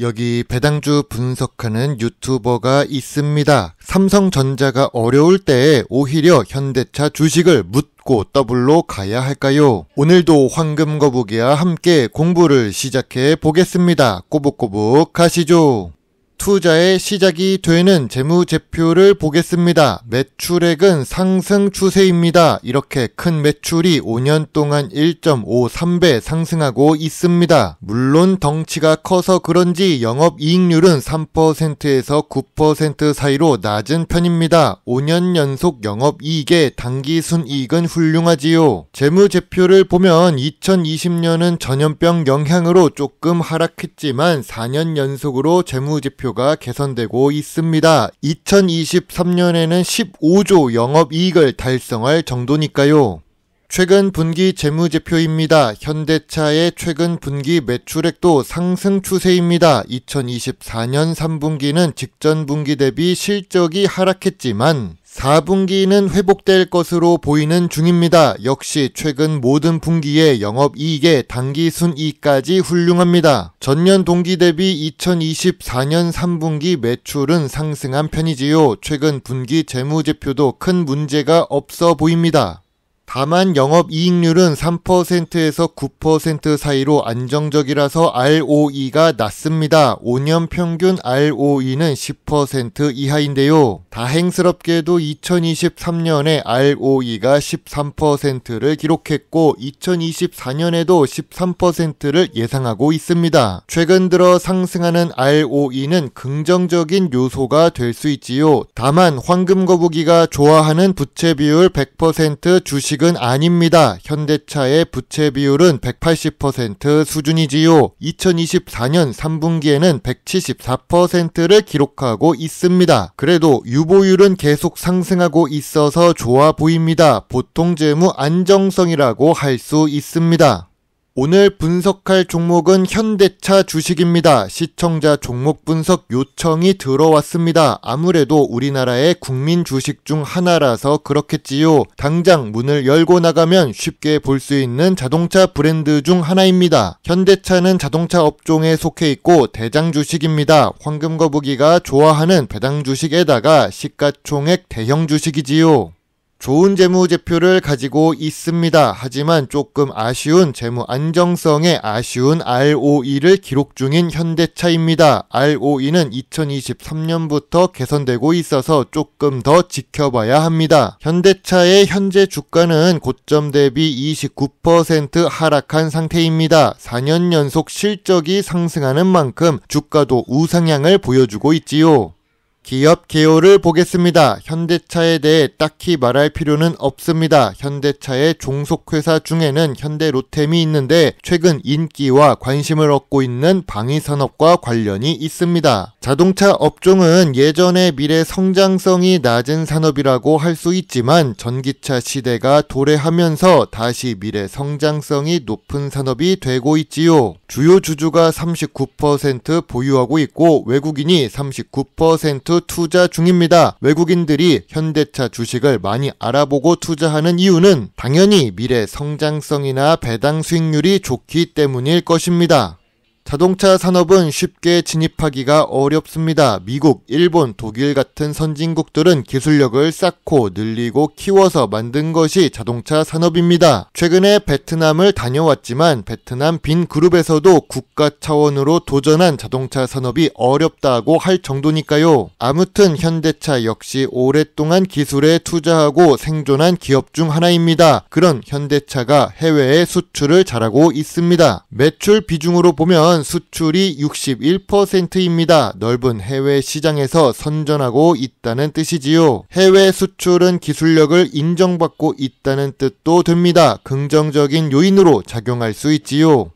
여기 배당주 분석하는 유튜버가 있습니다. 삼성전자가 어려울 때 오히려 현대차 주식을 묻고 더블로 가야 할까요? 오늘도 황금거북이와 함께 공부를 시작해 보겠습니다. 꼬북꼬북 가시죠. 투자의 시작이 되는 재무제표를 보겠습니다. 매출액은 상승 추세입니다. 이렇게 큰 매출이 5년 동안 1.53배 상승하고 있습니다. 물론 덩치가 커서 그런지 영업이익률은 3%에서 9% 사이로 낮은 편입니다. 5년 연속 영업이익의 당기순이익은 훌륭하지요. 재무제표를 보면 2020년은 전염병 영향으로 조금 하락했지만 4년 연속으로 재무제표 가 개선되고 있습니다. 2023년에는 15조 영업이익을 달성할 정도니까요. 최근 분기 재무제표입니다. 현대차의 최근 분기 매출액도 상승 추세입니다. 2024년 3분기는 직전 분기 대비 실적이 하락했지만 4분기는 회복될 것으로 보이는 중입니다. 역시 최근 모든 분기의 영업이익의 당기순이익까지 훌륭합니다. 전년 동기 대비 2024년 3분기 매출은 상승한 편이지요. 최근 분기 재무제표도 큰 문제가 없어 보입니다. 다만 영업이익률은 3%에서 9% 사이로 안정적이라서 ROE가 낮습니다. 5년 평균 ROE는 10% 이하인데요. 다행스럽게도 2023년에 ROE가 13%를 기록했고 2024년에도 13%를 예상하고 있습니다. 최근 들어 상승하는 ROE는 긍정적인 요소가 될 수 있지요. 다만 황금거북이가 좋아하는 부채 비율 100% 주식은 아닙니다. 현대차의 부채 비율은 180% 수준이지요. 2024년 3분기에는 174%를 기록하고 있습니다. 그래도 유보율은 계속 상승하고 있어서 좋아 보입니다. 보통 재무 안정성이라고 할 수 있습니다. 오늘 분석할 종목은 현대차 주식입니다. 시청자 종목 분석 요청이 들어왔습니다. 아무래도 우리나라의 국민 주식 중 하나라서 그렇겠지요. 당장 문을 열고 나가면 쉽게 볼 수 있는 자동차 브랜드 중 하나입니다. 현대차는 자동차 업종에 속해 있고 대장 주식입니다. 황금거북이가 좋아하는 배당 주식에다가 시가총액 대형 주식이지요. 좋은 재무제표를 가지고 있습니다. 하지만 조금 아쉬운 재무 안정성에 아쉬운 ROE를 기록 중인 현대차입니다. ROE는 2023년부터 개선되고 있어서 조금 더 지켜봐야 합니다. 현대차의 현재 주가는 고점 대비 29% 하락한 상태입니다. 4년 연속 실적이 상승하는 만큼 주가도 우상향을 보여주고 있지요. 기업 개요를 보겠습니다. 현대차에 대해 딱히 말할 필요는 없습니다. 현대차의 종속회사 중에는 현대로템이 있는데 최근 인기와 관심을 얻고 있는 방위산업과 관련이 있습니다. 자동차 업종은 예전의 미래 성장성이 낮은 산업이라고 할 수 있지만 전기차 시대가 도래하면서 다시 미래 성장성이 높은 산업이 되고 있지요. 주요 주주가 39% 보유하고 있고 외국인이 39% 투자 중입니다. 외국인들이 현대차 주식을 많이 알아보고 투자하는 이유는 당연히 미래 성장성이나 배당 수익률이 좋기 때문일 것입니다. 자동차 산업은 쉽게 진입하기가 어렵습니다. 미국, 일본, 독일 같은 선진국들은 기술력을 쌓고 늘리고 키워서 만든 것이 자동차 산업입니다. 최근에 베트남을 다녀왔지만 베트남 빈그룹에서도 국가 차원으로 도전한 자동차 산업이 어렵다고 할 정도니까요. 아무튼 현대차 역시 오랫동안 기술에 투자하고 생존한 기업 중 하나입니다. 그런 현대차가 해외에 수출을 잘하고 있습니다. 매출 비중으로 보면 수출이 61%입니다. 넓은 해외 시장에서 선전하고 있다는 뜻이지요. 해외 수출은 기술력을 인정받고 있다는 뜻도 됩니다. 긍정적인 요인으로 작용할 수 있지요.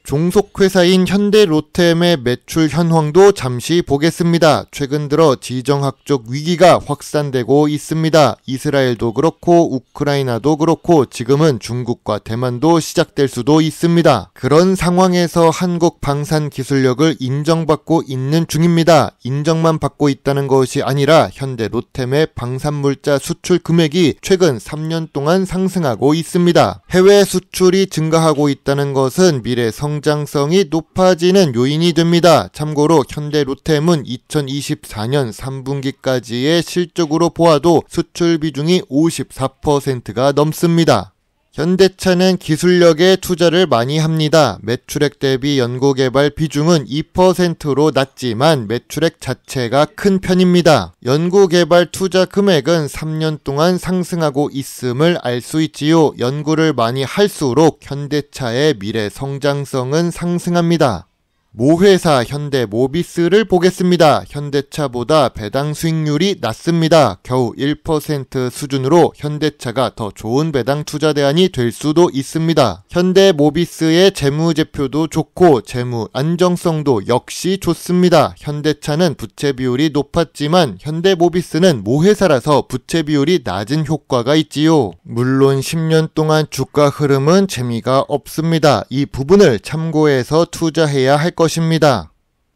종속회사인 현대로템의 매출 현황도 잠시 보겠습니다. 최근 들어 지정학적 위기가 확산되고 있습니다. 이스라엘도 그렇고 우크라이나도 그렇고 지금은 중국과 대만도 시작될 수도 있습니다. 그런 상황에서 한국 방산 기술력을 인정받고 있는 중입니다. 인정만 받고 있다는 것이 아니라 현대로템의 방산물자 수출 금액이 최근 3년 동안 상승하고 있습니다. 해외 수출이 증가하고 있다는 것은 미래 성 성장성이 높아지는 요인이 됩니다. 참고로 현대로템은 2024년 3분기까지의 실적으로 보아도 수출 비중이 54%가 넘습니다. 현대차는 기술력에 투자를 많이 합니다. 매출액 대비 연구개발 비중은 2%로 낮지만 매출액 자체가 큰 편입니다. 연구개발 투자 금액은 3년 동안 상승하고 있음을 알 수 있지요. 연구를 많이 할수록 현대차의 미래 성장성은 상승합니다. 모회사 현대모비스를 보겠습니다. 현대차보다 배당 수익률이 낮습니다. 겨우 1% 수준으로 현대차가 더 좋은 배당 투자 대안이 될 수도 있습니다. 현대모비스의 재무제표도 좋고 재무 안정성도 역시 좋습니다. 현대차는 부채 비율이 높았지만 현대모비스는 모회사라서 부채 비율이 낮은 효과가 있지요. 물론 10년 동안 주가 흐름은 재미가 없습니다. 이 부분을 참고해서 투자해야 할 것입니다.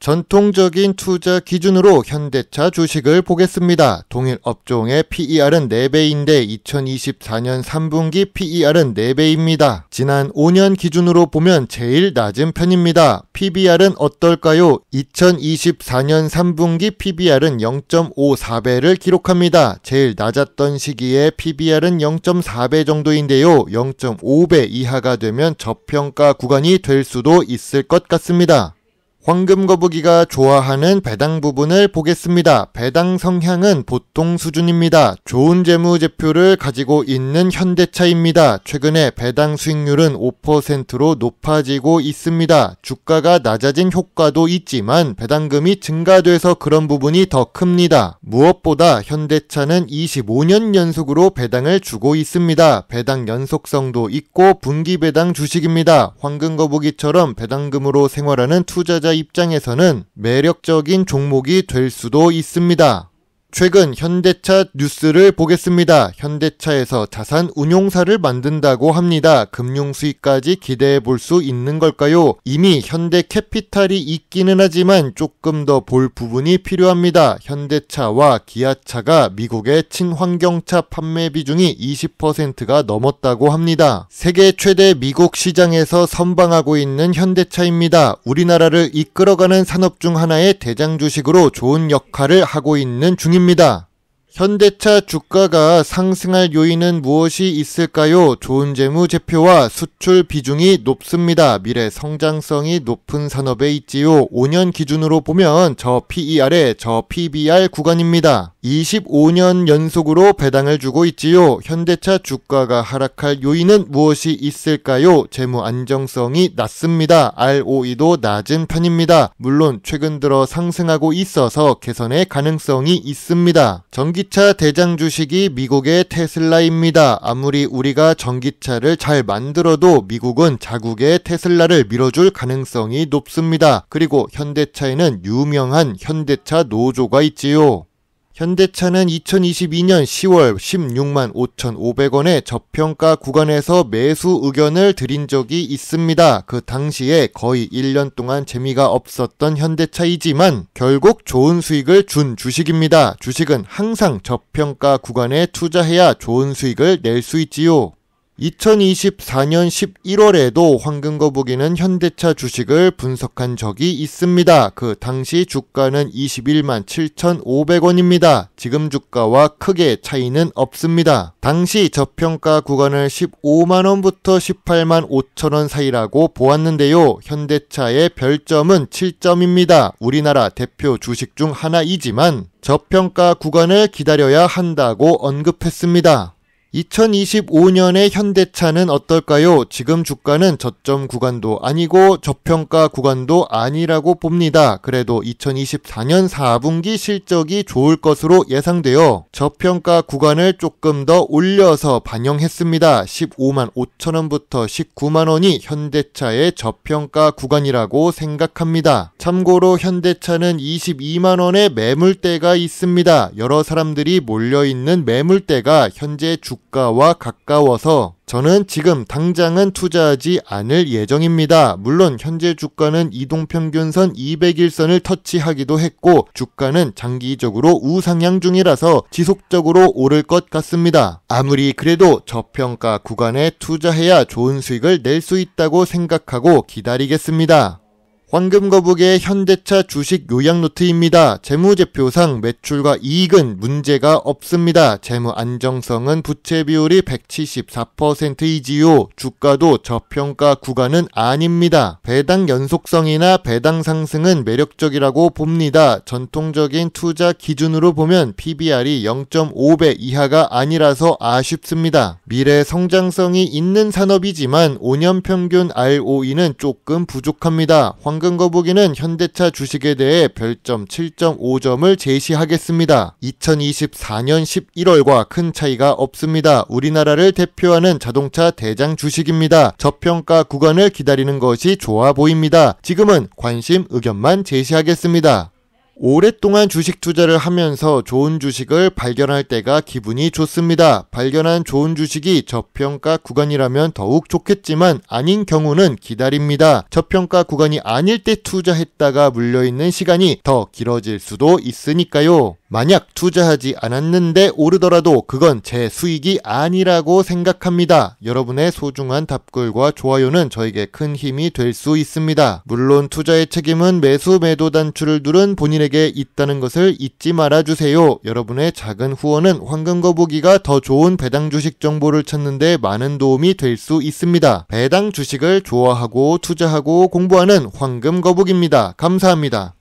전통적인 투자 기준으로 현대차 주식을 보겠습니다. 동일 업종의 PER은 4배인데 2024년 3분기 PER은 4배입니다. 지난 5년 기준으로 보면 제일 낮은 편입니다. PBR은 어떨까요? 2024년 3분기 PBR은 0.54배를 기록합니다. 제일 낮았던 시기에 PBR은 0.4배 정도인데요. 0.5배 이하가 되면 저평가 구간이 될 수도 있을 것 같습니다. 황금거북이가 좋아하는 배당 부분을 보겠습니다. 배당 성향은 보통 수준입니다. 좋은 재무제표를 가지고 있는 현대차입니다. 최근에 배당 수익률은 5%로 높아지고 있습니다. 주가가 낮아진 효과도 있지만 배당금이 증가돼서 그런 부분이 더 큽니다. 무엇보다 현대차는 25년 연속으로 배당을 주고 있습니다. 배당 연속성도 있고 분기 배당 주식입니다. 황금거북이처럼 배당금으로 생활하는 투자자 입장에서는 매력적인 종목이 될 수도 있습니다. 최근 현대차 뉴스를 보겠습니다. 현대차에서 자산 운용사를 만든다고 합니다. 금융 수익까지 기대해 볼 수 있는 걸까요? 이미 현대캐피탈이 있기는 하지만 조금 더 볼 부분이 필요합니다. 현대차와 기아차가 미국의 친환경차 판매 비중이 20%가 넘었다고 합니다. 세계 최대 미국 시장에서 선방하고 있는 현대차입니다. 우리나라를 이끌어가는 산업 중 하나의 대장 주식으로 좋은 역할을 하고 있는 중입니다. 현대차 주가가 상승할 요인은 무엇이 있을까요? 좋은 재무제표와 수출 비중이 높습니다. 미래 성장성이 높은 산업에 있지요. 5년 기준으로 보면 저 PER에 저 PBR 구간입니다. 25년 연속으로 배당을 주고 있지요. 현대차 주가가 하락할 요인은 무엇이 있을까요? 재무 안정성이 낮습니다. ROE도 낮은 편입니다. 물론 최근 들어 상승하고 있어서 개선의 가능성이 있습니다. 전기차 대장 주식이 미국의 테슬라입니다. 아무리 우리가 전기차를 잘 만들어도 미국은 자국의 테슬라를 밀어줄 가능성이 높습니다. 그리고 현대차에는 유명한 현대차 노조가 있지요. 현대차는 2022년 10월 16만 5,500원의 저평가 구간에서 매수 의견을 드린 적이 있습니다. 그 당시에 거의 1년 동안 재미가 없었던 현대차이지만 결국 좋은 수익을 준 주식입니다. 주식은 항상 저평가 구간에 투자해야 좋은 수익을 낼 수 있지요. 2024년 11월에도 황금거북이는 현대차 주식을 분석한 적이 있습니다. 그 당시 주가는 21만 7,500원입니다. 지금 주가와 크게 차이는 없습니다. 당시 저평가 구간을 15만원부터 18만 5천원 사이라고 보았는데요. 현대차의 별점은 7점입니다. 우리나라 대표 주식 중 하나이지만 저평가 구간을 기다려야 한다고 언급했습니다. 2025년의 현대차는 어떨까요? 지금 주가는 저점 구간도 아니고 저평가 구간도 아니라고 봅니다. 그래도 2024년 4분기 실적이 좋을 것으로 예상되어 저평가 구간을 조금 더 올려서 반영했습니다. 15만 5천원부터 19만원이 현대차의 저평가 구간이라고 생각합니다. 참고로 현대차는 22만원의 매물대가 있습니다. 여러 사람들이 몰려있는 매물대가 현재 주가 주가와 가까워서 저는 지금 당장은 투자하지 않을 예정입니다. 물론 현재 주가는 이동평균선 200일선을 터치하기도 했고 주가는 장기적으로 우상향 중이라서 지속적으로 오를 것 같습니다. 아무리 그래도 저평가 구간에 투자해야 좋은 수익을 낼 수 있다고 생각하고 기다리겠습니다. 황금거북의 현대차 주식 요약 노트입니다. 재무제표상 매출과 이익은 문제가 없습니다. 재무 안정성은 부채 비율이 174%이지요. 주가도 저평가 구간은 아닙니다. 배당 연속성이나 배당 상승은 매력적이라고 봅니다. 전통적인 투자 기준으로 보면 PBR이 0.5배 이하가 아니라서 아쉽습니다. 미래 성장성이 있는 산업이지만 5년 평균 ROE는 조금 부족합니다. 황금거북이는 현대차 주식에 대해 별점 7.5점을 제시하겠습니다. 2024년 11월과 큰 차이가 없습니다. 우리나라를 대표하는 자동차 대장 주식입니다. 저평가 구간을 기다리는 것이 좋아 보입니다. 지금은 관심 의견만 제시하겠습니다. 오랫동안 주식 투자를 하면서 좋은 주식을 발견할 때가 기분이 좋습니다. 발견한 좋은 주식이 저평가 구간이라면 더욱 좋겠지만 아닌 경우는 기다립니다. 저평가 구간이 아닐 때 투자했다가 물려있는 시간이 더 길어질 수도 있으니까요. 만약 투자하지 않았는데 오르더라도 그건 제 수익이 아니라고 생각합니다. 여러분의 소중한 답글과 좋아요는 저에게 큰 힘이 될 수 있습니다. 물론 투자의 책임은 매수 매도 단추를 누른 본인에게 있다는 것을 잊지 말아주세요. 여러분의 작은 후원은 황금거북이가 더 좋은 배당 주식 정보를 찾는 데 많은 도움이 될 수 있습니다. 배당 주식을 좋아하고 투자하고 공부하는 황금거북입니다. 감사합니다.